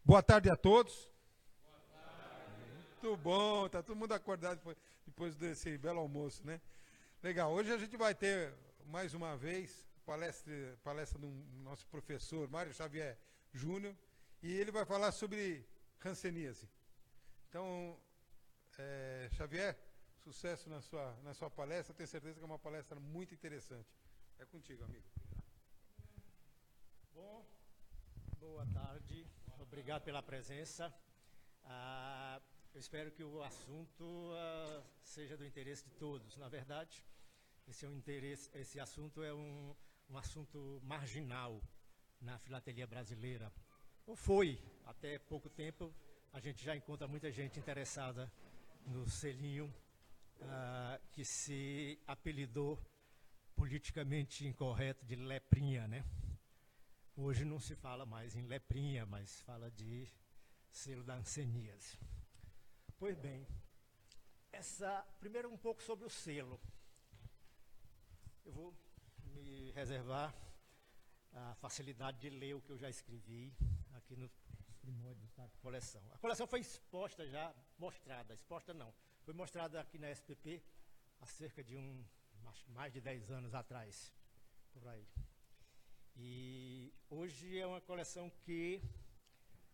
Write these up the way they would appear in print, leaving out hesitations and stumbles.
Boa tarde a todos. Muito bom, tá todo mundo acordado depois desse belo almoço, né? Legal, hoje a gente vai ter mais uma vez palestra do nosso professor Mário Xavier Júnior, e ele vai falar sobre hanseníase. Então, Xavier, sucesso na sua palestra, tenho certeza que é uma palestra muito interessante. É contigo, amigo. Bom, boa tarde, obrigado pela presença. Eu espero que o assunto seja do interesse de todos. Na verdade, esse assunto é um assunto marginal na filatelia brasileira. Ou foi, até pouco tempo, a gente já encontra muita gente interessada no selinho que se apelidou politicamente incorreto de leprinha, né? Hoje não se fala mais em leprinha, mas fala de selo da hanseníase. Pois bem, primeiro um pouco sobre o selo. Eu vou me reservar a facilidade de ler o que eu já escrevi aqui no primórdio da coleção. A coleção foi exposta já, foi mostrada aqui na SPP há cerca de mais de 10 anos atrás, por aí. E hoje é uma coleção que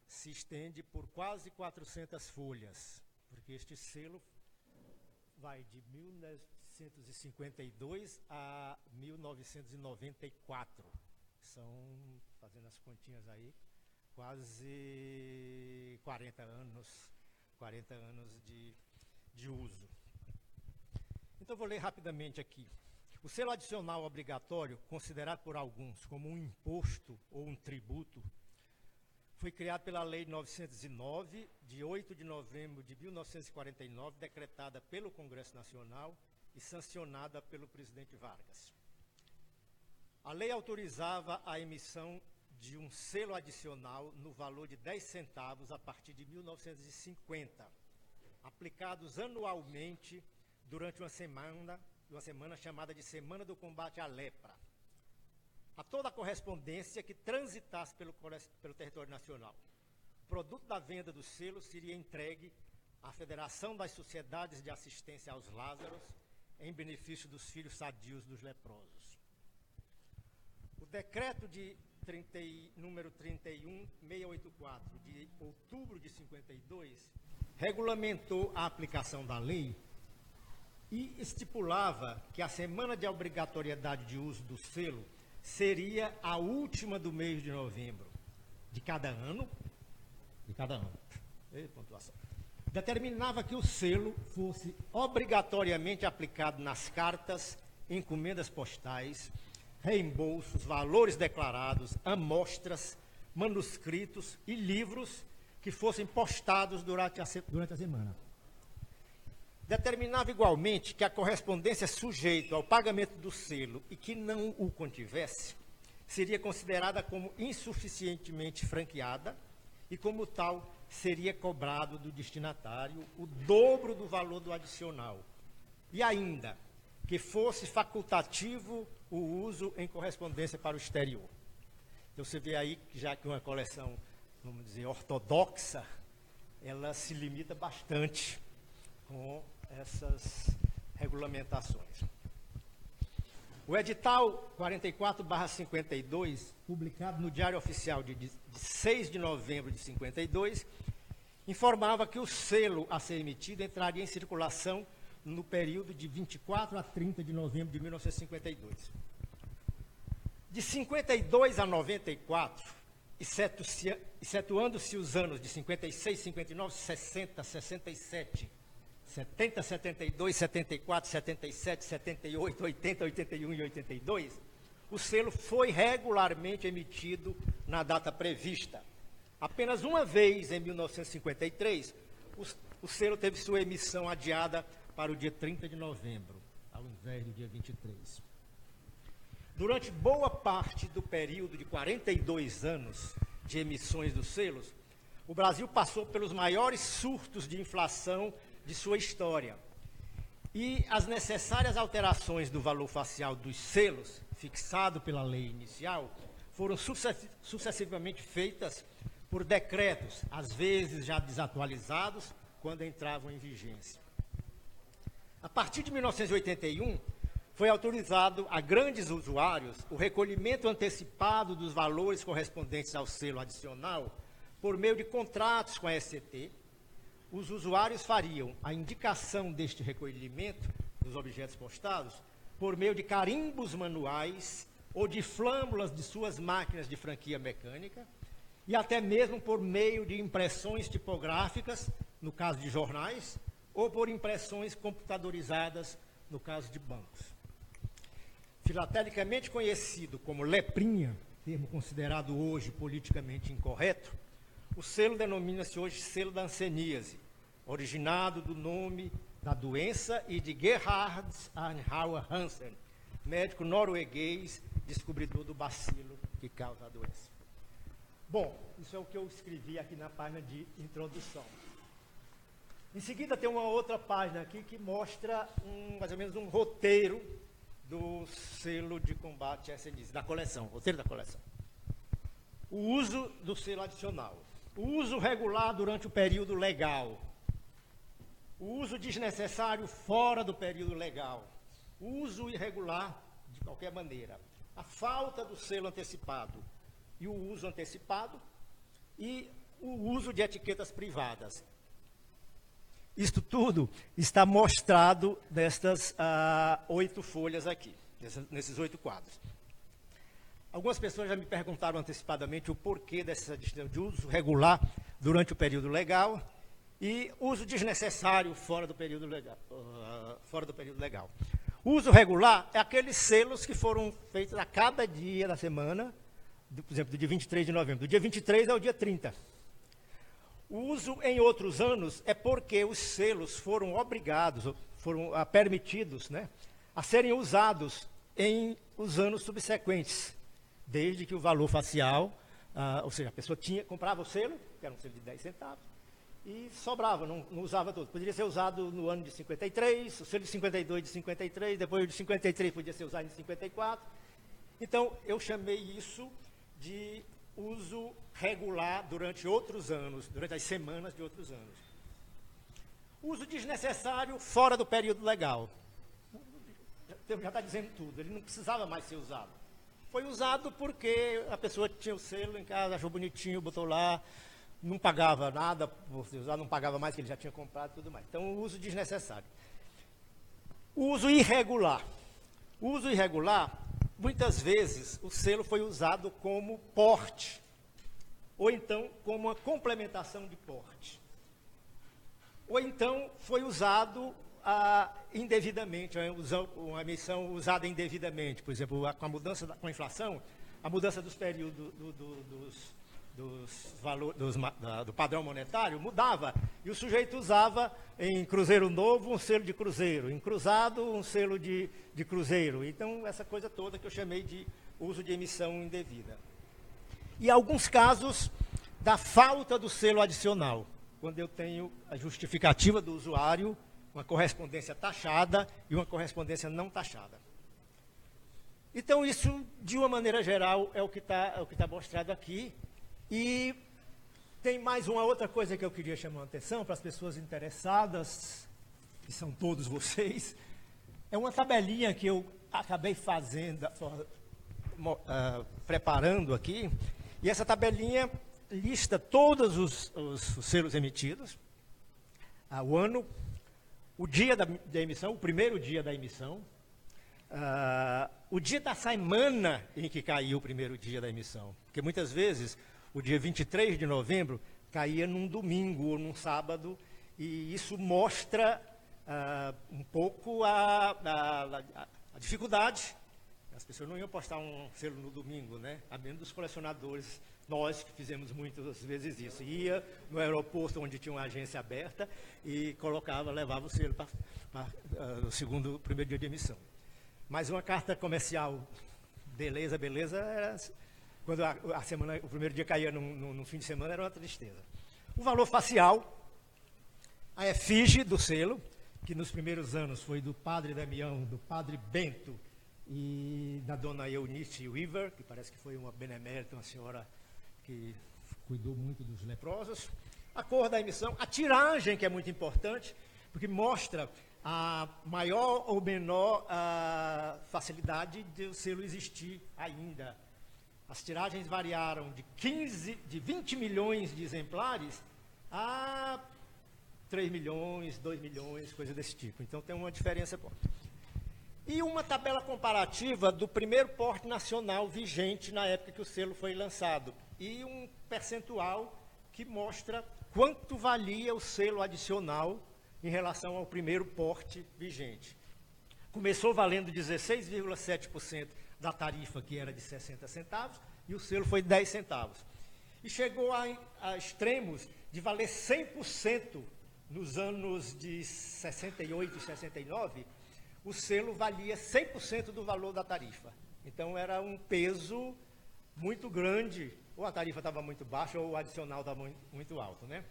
se estende por quase 400 folhas, porque este selo vai de 1952 a 1994. São, fazendo as continhas aí, quase 40 anos de uso. Então vou ler rapidamente aqui. O selo adicional obrigatório, considerado por alguns como um imposto ou um tributo, foi criado pela Lei 909, de 8 de novembro de 1949, decretada pelo Congresso Nacional e sancionada pelo presidente Vargas. A lei autorizava a emissão de um selo adicional no valor de 10 centavos a partir de 1950, aplicados anualmente durante uma semana chamada de Semana do Combate à Lepra, a toda a correspondência que transitasse pelo território nacional. O produto da venda do selo seria entregue à Federação das Sociedades de Assistência aos Lázaros, em benefício dos filhos sadios dos leprosos. O decreto número 31684, de outubro de 52, regulamentou a aplicação da lei e estipulava que a semana de obrigatoriedade de uso do selo seria a última do mês de novembro de cada ano. Pontuação. Determinava que o selo fosse obrigatoriamente aplicado nas cartas, encomendas postais, reembolsos, valores declarados, amostras, manuscritos e livros que fossem postados durante a semana. Determinava igualmente que a correspondência sujeita ao pagamento do selo e que não o contivesse, seria considerada como insuficientemente franqueada e, como tal, seria cobrado do destinatário o dobro do valor do adicional. E ainda, que fosse facultativo o uso em correspondência para o exterior. Então você vê aí, já que uma coleção, vamos dizer, ortodoxa, ela se limita bastante com essas regulamentações. O edital 44/52, publicado no Diário Oficial de 6 de novembro de 52, informava que o selo a ser emitido entraria em circulação no período de 24 a 30 de novembro de 1952. De 52 a 94, excetuando-se os anos de 56, 59, 60, 67, 70, 72, 74, 77, 78, 80, 81 e 82, o selo foi regularmente emitido na data prevista. Apenas uma vez, em 1953, o selo teve sua emissão adiada para o dia 30 de novembro, ao invés do dia 23. Durante boa parte do período de 42 anos de emissões dos selos, o Brasil passou pelos maiores surtos de inflação de sua história. E as necessárias alterações do valor facial dos selos, fixado pela lei inicial, foram sucessivamente feitas por decretos, às vezes já desatualizados, quando entravam em vigência. A partir de 1981, foi autorizado a grandes usuários o recolhimento antecipado dos valores correspondentes ao selo adicional por meio de contratos com a SCT. Os usuários fariam a indicação deste recolhimento dos objetos postados por meio de carimbos manuais ou de flâmulas de suas máquinas de franquia mecânica e até mesmo por meio de impressões tipográficas, no caso de jornais, ou por impressões computadorizadas, no caso de bancos. Filatelicamente conhecido como leprinha, termo considerado hoje politicamente incorreto, o selo denomina-se hoje selo da hanseníase, originado do nome da doença e de Gerhard Arnhauer Hansen, médico norueguês, descobridor do bacilo que causa a doença. Bom, isso é o que eu escrevi aqui na página de introdução. Em seguida tem uma outra página aqui que mostra mais ou menos um roteiro do selo de combate à hanseníase, da coleção, roteiro da coleção. O uso do selo adicional. O uso regular durante o período legal. O uso desnecessário fora do período legal. O uso irregular de qualquer maneira. A falta do selo antecipado e o uso antecipado e o uso de etiquetas privadas. Isto tudo está mostrado nestas 8 folhas aqui, nesses 8 quadros. Algumas pessoas já me perguntaram antecipadamente o porquê dessa distinção de uso regular durante o período legal e uso desnecessário fora do período legal. O uso regular é aqueles selos que foram feitos a cada dia da semana, por exemplo, do dia 23 de novembro. Do dia 23 ao dia 30. O uso em outros anos é porque os selos foram obrigados, foram permitidos, né, a serem usados em os anos subsequentes, desde que o valor facial, ou seja, a pessoa comprava o selo, que era um selo de 10 centavos, e sobrava, não usava todo. Poderia ser usado no ano de 53, o selo de 52 de 53, depois de 53 podia ser usado em 54. Então, eu chamei isso de uso regular durante outros anos, durante as semanas de outros anos. Uso desnecessário fora do período legal. Já está dizendo tudo, ele não precisava mais ser usado. Foi usado porque a pessoa tinha o selo em casa, achou bonitinho, botou lá, não pagava nada por ser usado, não pagava mais que ele já tinha comprado e tudo mais. Então, o uso desnecessário. O uso irregular. O uso irregular, muitas vezes, o selo foi usado como porte, ou então como uma complementação de porte. Ou então foi usado indevidamente, uma emissão usada indevidamente. Por exemplo, com a mudança, com a inflação, a mudança dos períodos do padrão monetário mudava, e o sujeito usava em cruzeiro novo um selo de cruzeiro, em cruzado um selo de cruzeiro. Então, essa coisa toda que eu chamei de uso de emissão indevida. E alguns casos da falta do selo adicional, quando eu tenho a justificativa do usuário, uma correspondência taxada e uma correspondência não taxada. Então, isso, de uma maneira geral, é o que tá mostrado aqui. E tem mais uma outra coisa que eu queria chamar a atenção para as pessoas interessadas, que são todos vocês. É uma tabelinha que eu acabei fazendo, preparando aqui. E essa tabelinha lista todos os selos emitidos, o ano, o dia da emissão, o primeiro dia da emissão, o dia da semana em que caiu o primeiro dia da emissão. Porque muitas vezes o dia 23 de novembro caía num domingo ou num sábado, e isso mostra um pouco a dificuldade. As pessoas não iam postar um selo no domingo, né? A menos dos colecionadores, nós que fizemos muitas vezes isso. Ia no aeroporto onde tinha uma agência aberta e levava o selo para o primeiro dia de emissão. Mas uma carta comercial, beleza, era... Quando o primeiro dia caía no fim de semana, era uma tristeza. O valor facial, a efígie do selo, que nos primeiros anos foi do padre Damião, do padre Bento e da dona Eunice Weaver, que parece que foi uma benemérita, uma senhora que cuidou muito dos leprosos. A cor da emissão, a tiragem, que é muito importante, porque mostra a maior ou menor facilidade de o selo existir ainda. As tiragens variaram de 20 milhões de exemplares a 3 milhões, 2 milhões, coisa desse tipo. Então tem uma diferença boa. E uma tabela comparativa do primeiro porte nacional vigente na época que o selo foi lançado. E um percentual que mostra quanto valia o selo adicional em relação ao primeiro porte vigente. Começou valendo 16,7% da tarifa, que era de 60 centavos, e o selo foi 10 centavos. E chegou a extremos de valer 100% nos anos de 68 e 69, o selo valia 100% do valor da tarifa. Então era um peso muito grande, ou a tarifa estava muito baixa, ou o adicional estava muito alto, né?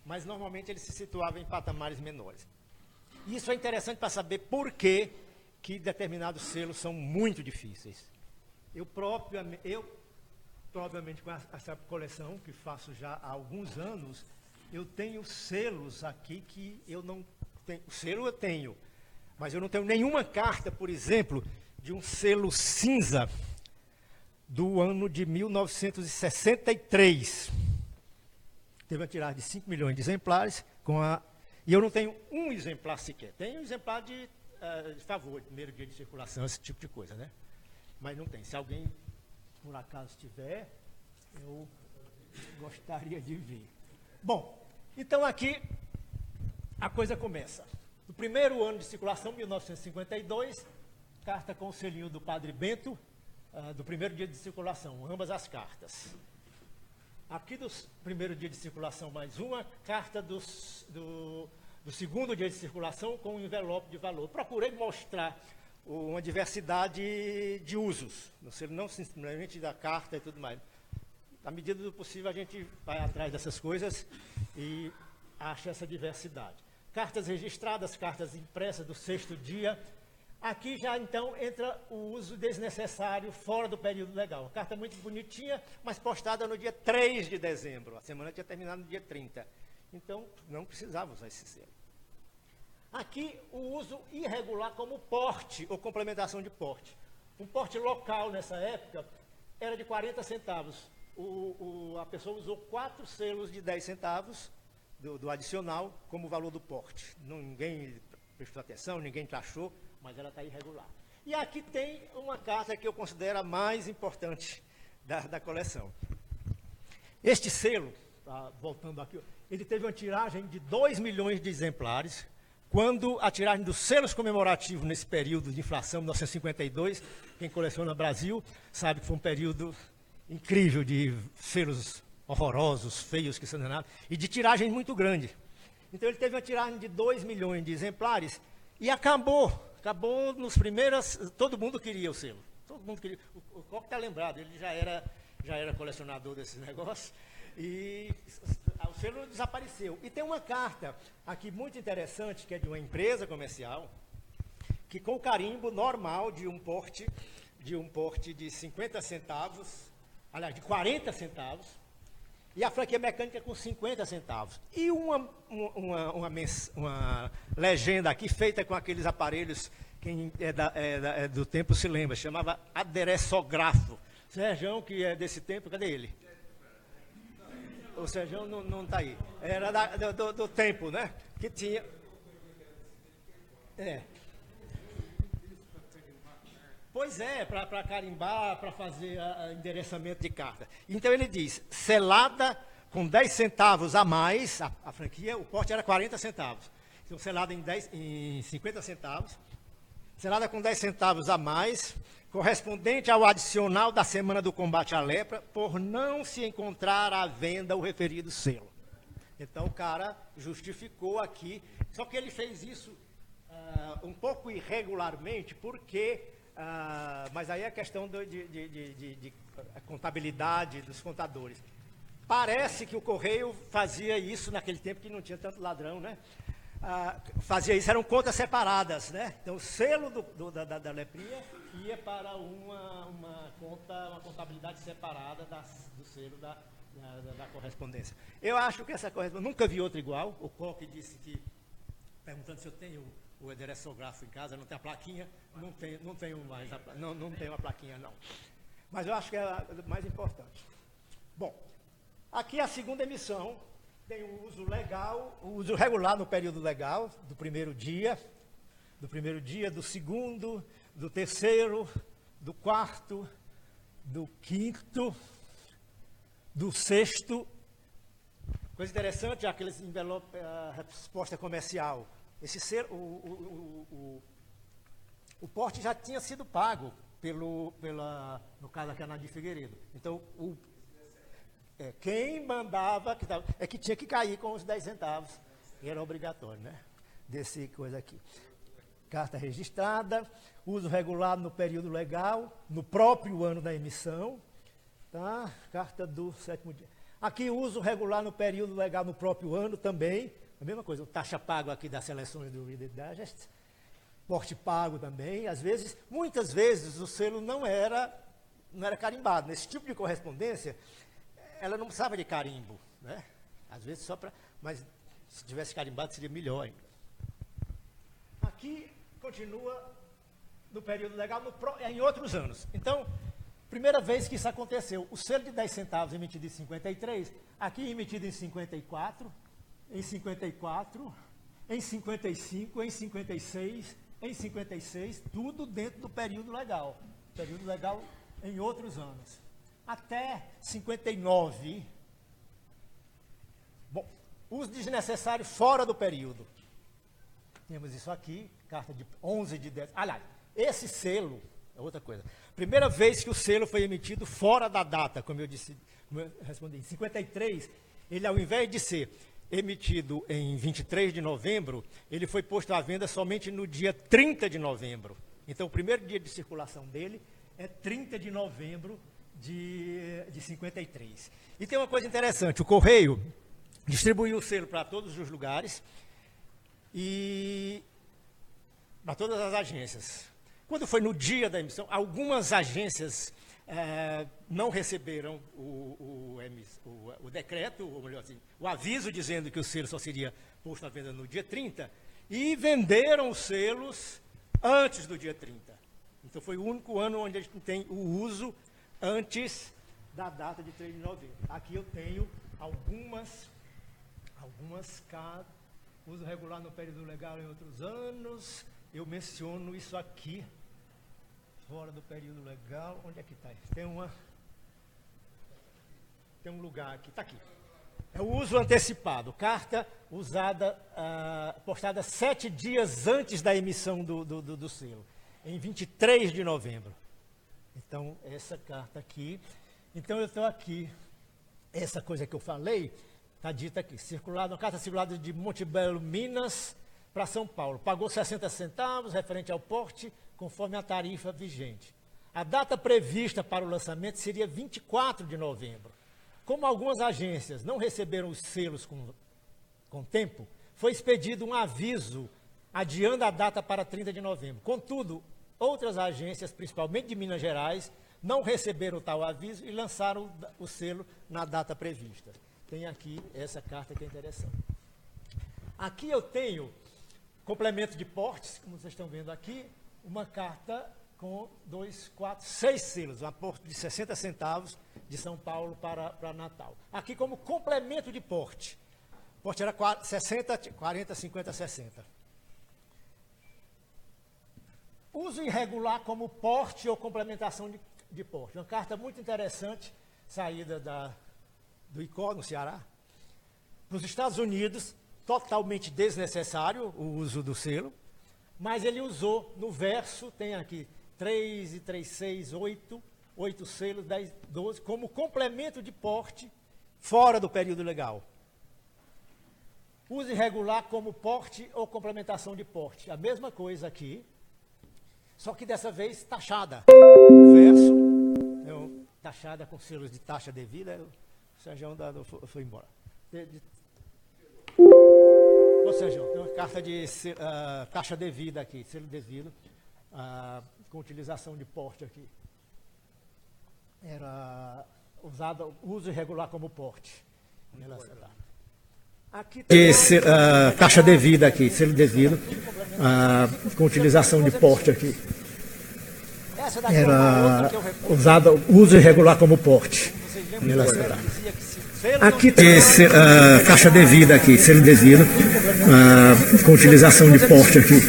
Mas normalmente ele se situava em patamares menores. E isso é interessante para saber por que determinados selos são muito difíceis. Eu provavelmente com essa coleção, que faço já há alguns anos, eu tenho selos aqui que eu não tenho. O selo eu tenho, mas eu não tenho nenhuma carta, por exemplo, de um selo cinza do ano de 1963. Teve uma tiragem de 5 milhões de exemplares, e eu não tenho um exemplar sequer. Tenho um exemplar de favor, de primeiro dia de circulação, esse tipo de coisa, né? Mas não tem. Se alguém, por acaso, tiver, eu gostaria de ver. Bom, então aqui a coisa começa. No primeiro ano de circulação, 1952, carta com o selinho do Padre Bento, do primeiro dia de circulação, ambas as cartas. Aqui do primeiro dia de circulação, mais uma carta do segundo dia de circulação com um envelope de valor. Procurei mostrar uma diversidade de usos, não simplesmente da carta e tudo mais. À medida do possível, a gente vai atrás dessas coisas e acha essa diversidade. Cartas registradas, cartas impressas do sexto dia. Aqui já, então, entra o uso desnecessário fora do período legal. Uma carta muito bonitinha, mas postada no dia 3 de dezembro. A semana tinha terminado no dia 30. Então, não precisava usar esse selo. Aqui, o uso irregular como porte ou complementação de porte. Um porte local, nessa época, era de 40 centavos. A pessoa usou 4 selos de 10 centavos do adicional como valor do porte. Ninguém prestou atenção, ninguém taxou, mas ela está irregular. E aqui tem uma carta que eu considero a mais importante da coleção. Este selo, voltando aqui, ele teve uma tiragem de 2 milhões de exemplares, quando a tiragem dos selos comemorativos nesse período de inflação, 1952, quem coleciona Brasil sabe que foi um período incrível de selos horrorosos, feios, que são danados, e de tiragem muito grande. Então ele teve uma tiragem de 2 milhões de exemplares e acabou nos primeiros, todo mundo queria o selo. Todo mundo queria. O Coque está lembrado, ele já era colecionador desses negócios, e o selo desapareceu. E tem uma carta aqui muito interessante, que é de uma empresa comercial, que com o carimbo normal de um porte de 50 centavos, aliás, de 40 centavos, e a franquia mecânica com 50 centavos. E uma legenda aqui, feita com aqueles aparelhos, quem é do tempo se lembra, chamava adereçógrafo. Sérgio, que é desse tempo, cadê ele? O Sérgio não está aí. Era do tempo, né? Que tinha... Pois é, para carimbar, para fazer endereçamento de carta. Então ele diz, selada com 10 centavos a mais, a franquia, o porte era 40 centavos. Então selada em 50 centavos, selada com 10 centavos a mais, correspondente ao adicional da semana do combate à lepra, por não se encontrar à venda o referido selo. Então o cara justificou aqui, só que ele fez isso um pouco irregularmente, porque... mas aí é a questão de contabilidade dos contadores. Parece que o Correio fazia isso naquele tempo que não tinha tanto ladrão, né? Fazia isso, eram contas separadas, né? Então o selo da leprinha ia para uma contabilidade separada do selo da correspondência. Eu acho que essa correspondência, nunca vi outra igual. O Coque disse que, perguntando se eu tenho o endereçógrafo em casa, não tem a plaquinha, não tenho mais, não tenho a plaquinha não. Mas eu acho que é a mais importante. Bom, aqui a segunda emissão tem o uso legal, o uso regular no período legal, do primeiro dia, do segundo, do terceiro, do quarto, do quinto, do sexto. Coisa interessante, aqueles envelopes, a resposta comercial. Esse ser, o porte já tinha sido pago no caso aqui, Ana de Figueiredo. Então, quem mandava, que tinha que cair com os 10 centavos, e era obrigatório, né? Desse coisa aqui. Carta registrada, uso regular no período legal, no próprio ano da emissão, tá? Carta do 7º dia. Aqui, uso regular no período legal no próprio ano também, a mesma coisa, o taxa pago aqui das seleções do Reader Digest, porte pago também, muitas vezes o selo não era carimbado. Nesse tipo de correspondência, ela não precisava de carimbo, né? Às vezes só para, mas se tivesse carimbado seria melhor ainda. Aqui continua no período legal em outros anos. Então, primeira vez que isso aconteceu, o selo de 10 centavos emitido em 53, aqui emitido em 54, em 54, em 55, em 56, em 56, tudo dentro do período legal. Período legal em outros anos. Até 59, bom, uso desnecessário fora do período. Temos isso aqui, carta de 11 de 10. Aliás, esse selo, é outra coisa. Primeira vez que o selo foi emitido fora da data, como eu respondi, em 53, ele ao invés de ser emitido em 23 de novembro, ele foi posto à venda somente no dia 30 de novembro. Então, o primeiro dia de circulação dele é 30 de novembro de 53. E tem uma coisa interessante, o Correio distribuiu o selo para todos os lugares e para todas as agências. Quando foi no dia da emissão, algumas agências não receberam o decreto, ou melhor assim, o aviso dizendo que o selo só seria posto à venda no dia 30, e venderam os selos antes do dia 30. Então foi o único ano onde a gente tem o uso antes da data de 3 de novembro. Aqui eu tenho algumas uso regular no período legal em outros anos. Eu menciono isso aqui, fora do período legal. Onde é que está? Tem um lugar aqui, está aqui. É o uso antecipado, carta usada, postada 7 dias antes da emissão do selo, em 23 de novembro. Então, essa carta aqui. Então, eu estou aqui, essa coisa que eu falei, está dita aqui, uma carta circulada de Montebello, Minas, para São Paulo. Pagou 60 centavos, referente ao porte, conforme a tarifa vigente. A data prevista para o lançamento seria 24 de novembro. Como algumas agências não receberam os selos com tempo, foi expedido um aviso adiando a data para 30 de novembro. Contudo, outras agências, principalmente de Minas Gerais, não receberam tal aviso e lançaram o selo na data prevista. Tem aqui essa carta que é interessante. Aqui eu tenho complemento de portes, como vocês estão vendo aqui, uma carta com 2, 4, 6 selos, um aporte de 60 centavos de São Paulo para Natal. Aqui como complemento de porte. O porte era 40, 50, 60. Uso irregular como porte ou complementação de porte. Uma carta muito interessante, saída do ICO, no Ceará, para os Estados Unidos, totalmente desnecessário o uso do selo, mas ele usou no verso, tem aqui 3 e 3, 6, 8 selos, 10, 12, como complemento de porte fora do período legal. Uso irregular como porte ou complementação de porte. A mesma coisa aqui, só que dessa vez taxada. O verso, taxada com selos de taxa devida, o Sérgio foi embora. Ô Sérgio, tem uma carta de taxa devida aqui, selo devido, com utilização de porte aqui. Era usada, uso irregular como porte. Aqui Esse, caixa devida aqui, selo devido, com utilização de porte aqui. essa daqui é uma outra que eu recordo. Usada, uso irregular como porte. Vocês lembram que eu dizia que se selo Aqui tem esse, caixa devida aqui, selo devido, com utilização de porte aqui.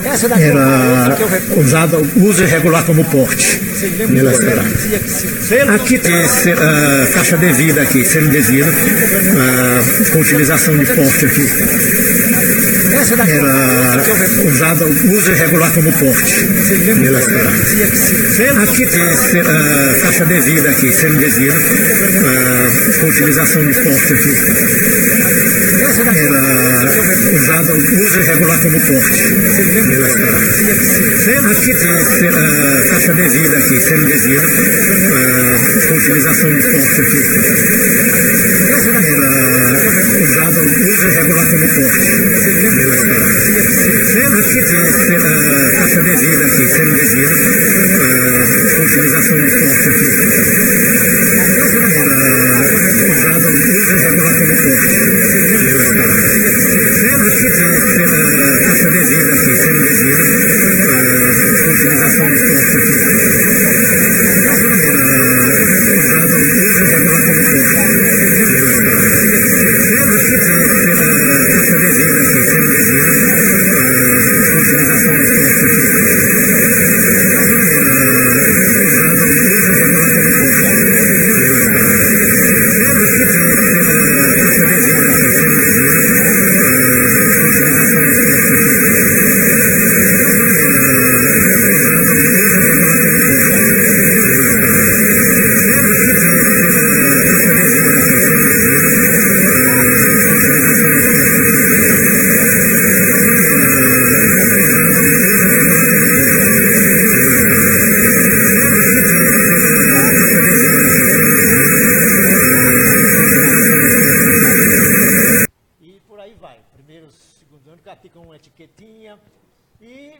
essa daqui é uma outra que eu recordo. Usada, uso irregular como porte. Vocês lembram que eu dizia que se selo Aqui tem esse, caixa devida aqui, selo devido, com utilização de porte aqui. essa daqui é uma outra que eu recordo. Usada, uso irregular como porte. Vocês lembram que eu dizia que se selo Aqui tem esse, caixa devida aqui, selo devido, com utilização de porte aqui. essa daqui é uma outra que eu recordo. Usada, uso irregular como porte. Vocês lembram que eu dizia que se selo Aqui tem esse, caixa devida aqui, selo devido, com utilização de porte aqui. essa daqui é uma outra que eu recordo. Usada, uso irregular como porte. Vocês lembram que eu dizia que se selo Aqui tem esse, caixa devida aqui, selo devido, com utilização de porte aqui. essa daqui é uma outra que eu recordo. Usada, uso irregular como porte. Aqui tem esse, caixa devida aqui, selo devido, com utilização de porte aqui. Usada, uso irregular como porte. Aqui tem esse, caixa devida aqui, selo devido, com utilização de porte aqui. Usada, uso irregular como porte. Aqui tem esse, caixa devida aqui, selo devido, com utilização de porte aqui. E por aí vai. Primeiro, segundo ano, aqui com uma etiquetinha. E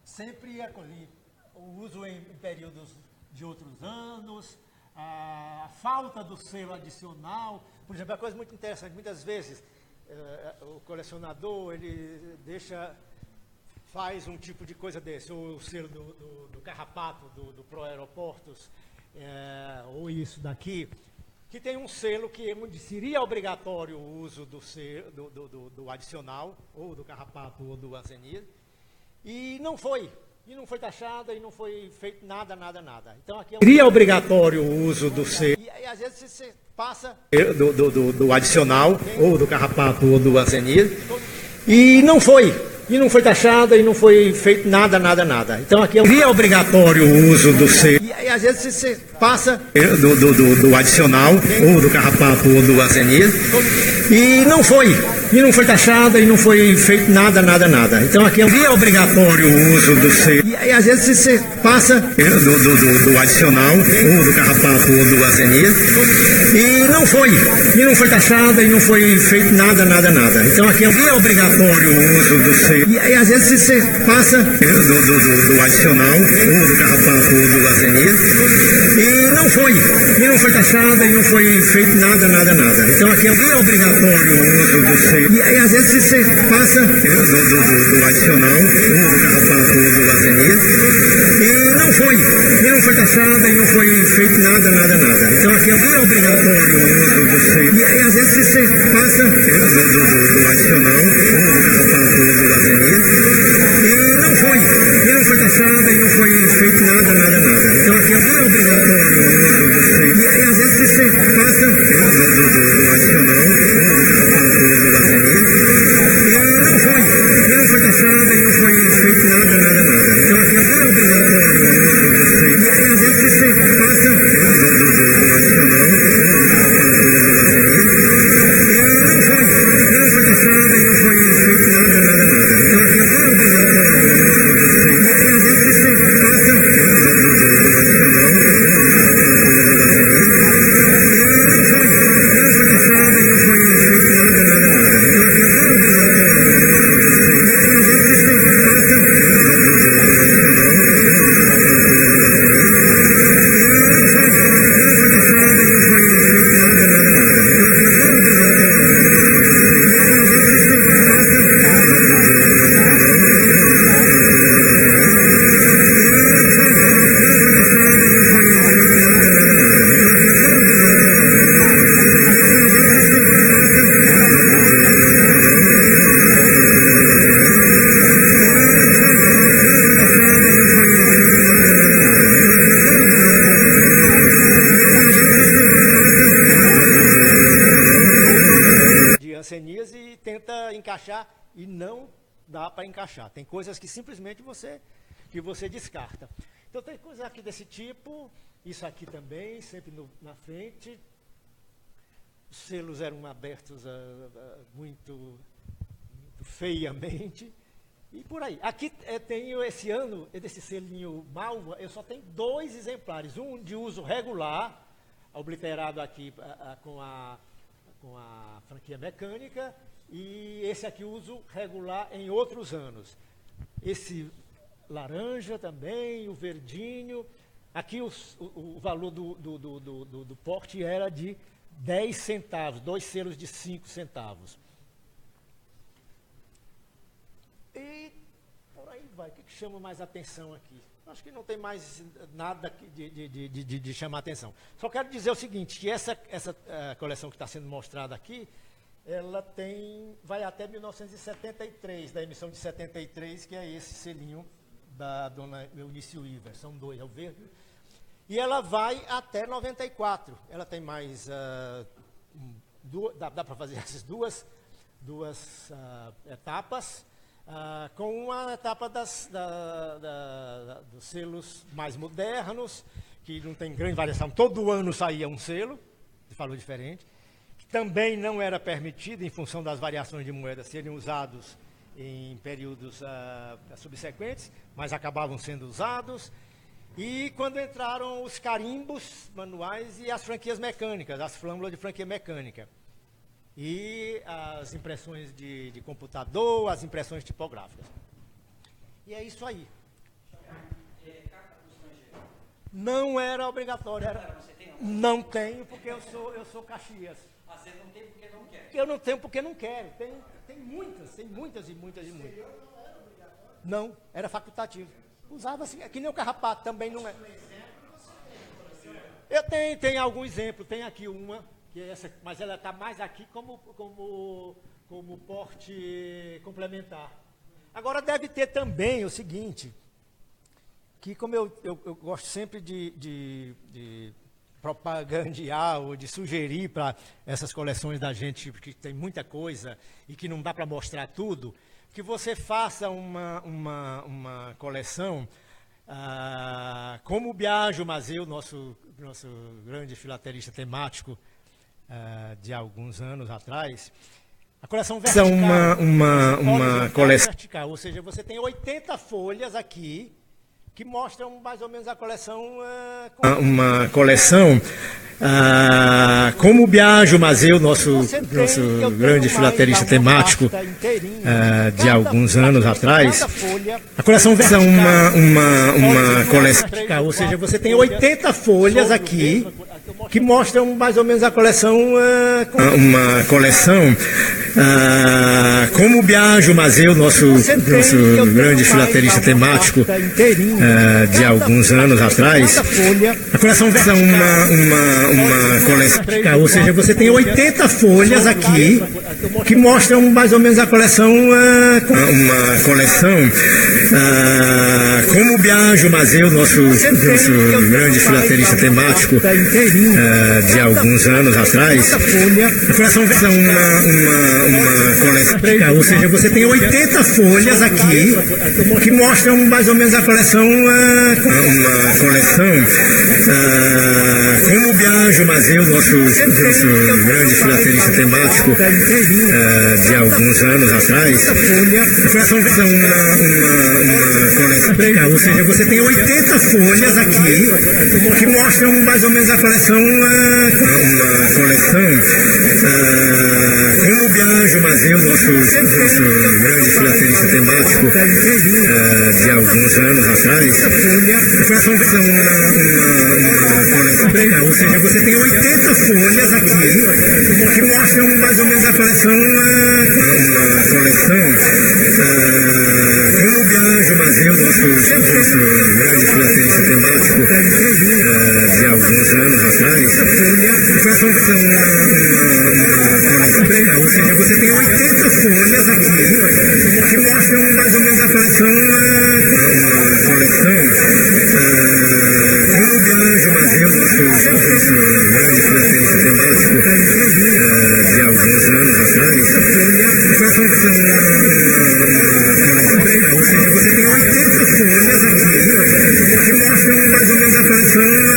sempre acolhi o uso em períodos de outros anos, a falta do selo adicional. Por exemplo, é uma coisa muito interessante. Muitas vezes o colecionador faz um tipo de coisa desse, ou o selo do carrapato, do Pro Aeroportos, ou isso daqui, que tem um selo onde seria obrigatório o uso do adicional, ou do carrapato, ou do azenir, e não foi taxada, e não foi feito nada. Então aqui Seria obrigatório o uso do selo e às vezes você passa do adicional, ou do carrapato, ou do azenir, e não foi taxada, e não foi feito nada. Então aqui seria obrigatório o uso do selo e às vezes você passa do adicional, ou do carrapato, ou do azenir, e não foi taxada, e não foi feito nada. Então aqui seria obrigatório o uso do selo e às vezes você passa do adicional, ou do carrapato, ou do azenir, e não foi taxada, e não foi feito nada. Então aqui seria obrigatório o uso do selo e às vezes você passa do adicional, ou do carrapato, ou do azenir, e não foi taxada, e não foi feito nada. Então aqui seria obrigatório o uso do selo e às vezes você passa do adicional, ou do carrapato, ou do azenir, e não foi taxada, e não foi feito nada. Então aqui seria obrigatório o uso do selo e às vezes você passa do adicional, ou do carrapato, ou do azenir, e não foi taxada, e não foi feito nada. Então aqui seria obrigatório o uso do selo e às vezes você passa do adicional, ou do carrapato, ou do azenir, e não foi taxada, e não foi feito nada. Então aqui seria obrigatório o uso do selo e às vezes você passa do adicional, ou do carrapato, ou do azenir, e não foi taxada, e não foi feito e não dá para encaixar. Tem coisas que simplesmente você descarta. Então tem coisas aqui desse tipo, isso aqui também, sempre na frente. Os selos eram abertos muito feiamente. E por aí. Aqui tenho esse ano, desse selinho Malva, eu só tenho 2 exemplares. Um de uso regular, obliterado aqui com a franquia mecânica, e esse aqui uso regular em outros anos. Esse laranja também, o verdinho. Aqui o valor do porte era de 10 centavos, 2 selos de 5 centavos. E por aí vai. O que chama mais atenção aqui? Acho que não tem mais nada de chamar atenção. Só quero dizer o seguinte, que essa coleção que está sendo mostrada aqui, ela vai até 1973, da emissão de 73, que é esse selinho da dona Eunice Weaver. São 2, é o verde. E ela vai até 94. Ela tem mais... dá para fazer essas duas etapas. Com uma etapa dos selos mais modernos, que não tem grande variação. Todo ano saía um selo, de valor diferente, que também não era permitido, em função das variações de moeda, serem usados em períodos subsequentes, mas acabavam sendo usados. E quando entraram os carimbos manuais e as franquias mecânicas, as flâmulas de franquia mecânica. E as impressões de computador, as impressões tipográficas. E é isso aí. Carta para o estrangeiro? Não era obrigatório. Você tem não? Não tenho, porque eu sou Caxias. Você não tem porque não quer? Eu não tenho porque não quero. Tem muitas e muitas. Não, era facultativo. Usava assim, que nem o carrapato também não é. Eu tenho algum exemplo, tem aqui uma. Mas ela está mais aqui como porte complementar. Agora deve ter também o seguinte, que como eu gosto sempre de propagandear ou de sugerir para essas coleções da gente, porque tem muita coisa e que não dá para mostrar tudo, que você faça uma coleção, como o Biagio Mazeu, nosso grande filatelista temático, de alguns anos atrás, a coleção vertical. Uma coleção vertical, ou seja, você tem 80 folhas aqui que mostram mais ou menos a coleção. Uma coleção, como o Biagio Mazeu, nosso grande filatelista temático, de alguns anos atrás, a coleção uma coleção vertical, ou seja, você tem 80 folhas aqui que mostram mais ou menos a coleção. Uma coleção, como o Biagio Mazeu, nosso grande filatelista temático, de alguns anos atrás, a coleção uma coleção vertical, ou seja, você tem 80 folhas aqui que mostram mais ou menos a coleção. Uma coleção, como o Biagio Mazeu, nosso grande filatelista temático, de alguns anos atrás, a coleção uma coleção vertical, ou seja, você tem 80 folhas aqui que mostram mais ou menos a coleção. Uma coleção, como o Biagio Mazeu, nosso grande filatelista temático, de alguns anos atrás, a coleção uma coleção vertical, ou seja, você tem 80 folhas aqui que mostram mais ou menos a coleção. Uma coleção, como o Biagio Mazeu, nosso grande filatelista temático, de alguns anos atrás, a coleção uma coleção vertical, ou seja, você tem 80 folhas aqui que mostram mais ou menos a coleção. Uma coleção, como o Biagio Mazeu, nosso grande filatelista temático, de alguns anos atrás, a coleção uma coleção vertical, ou seja, você tem 80 folhas aqui que mostram mais ou menos a coleção. Uma coleção, como o Biagio Mazeu, nosso grande filatelista temático, de alguns anos atrás, a coleção Ou seja, você tem 80 folhas aqui que mostram mais ou menos a condição.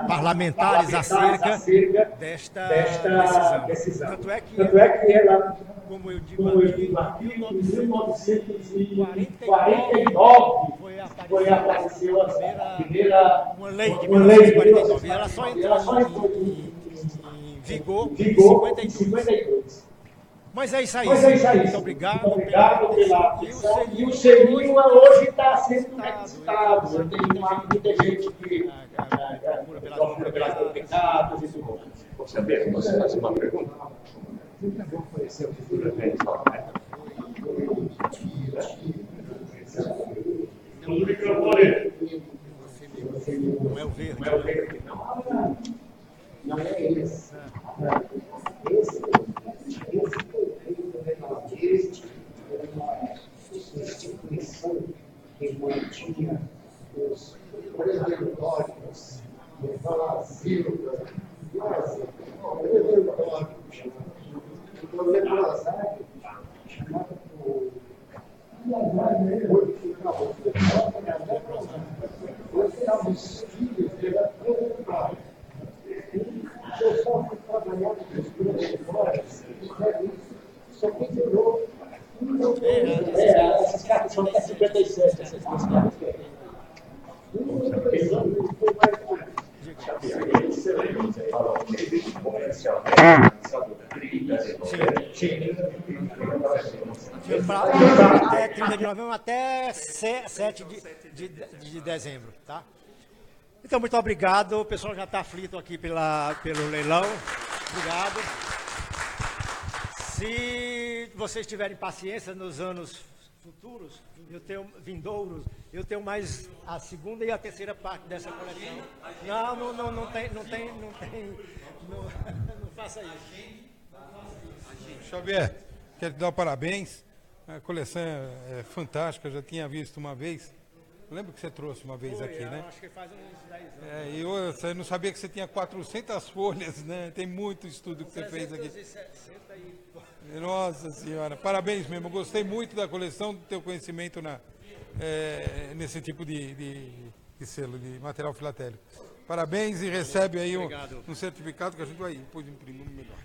parlamentares acerca desta decisão. Tanto é que ela, como eu digo aqui, em 1949 foi apareceu a primeira uma lei de 1949. E ela só entrou em vigor em 52. Mas é isso aí. Muito obrigado pela atenção. E o selinho hoje está sendo requisitado. Tem muita gente que procura pelas duplicadas e tudo mais. Você mesmo, você faz uma pergunta? Eu conheci o futuramente, No microfone. Não é o verde. Não é esse. Esse era uma instituição que mantinha os preventórios no Brasil. O problema chamado os filhos era preventório. O pessoal que trabalhava nos preventórios só continuou. Essas cartas são até 57, essas duas cartas que Até 30 de novembro, até 7 de dezembro, tá? Então, muito obrigado. O pessoal já está aflito aqui pelo leilão. Obrigado. Se vocês tiverem paciência nos anos futuros, vindouros, eu tenho mais a segunda e a terceira parte dessa coleção. Não faça isso. Xavier, quero te dar parabéns. A coleção é fantástica, eu já tinha visto uma vez. Lembra que você trouxe uma vez aqui, né? Acho que faz uns 10 anos. E eu não sabia que você tinha 400 folhas, né? Tem muito estudo que você fez aqui. Nossa Senhora, parabéns mesmo. Eu gostei muito da coleção, do teu conhecimento nesse tipo de selo, de material filatélico. Parabéns e recebe aí um certificado que a gente vai depois imprimir melhor.